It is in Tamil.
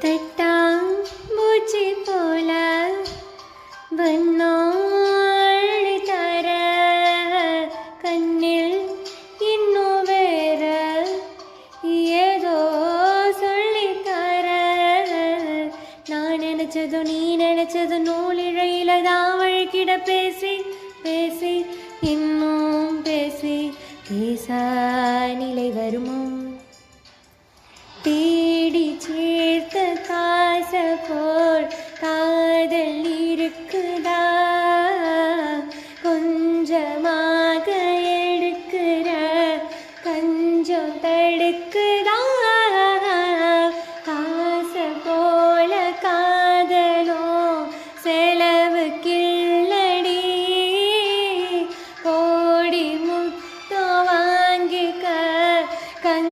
தட்டாம்பூச்சி போல வண்ணாழி தர கண்ணில் இன்னும் வேற ஏதோ சொல்லி தர நான் நினைச்சதும் நீ நினைச்சதும் நூலிழையில தான் வழுக்கிட பேசி பேசி இன்னும் பேசி பேசா நிலை வருமோ தேடி சேர்த்த காச போல் காதல் இருக்குதா கொஞ்சமாக எடுக்கிற கொஞ்சம் தடுக்கிற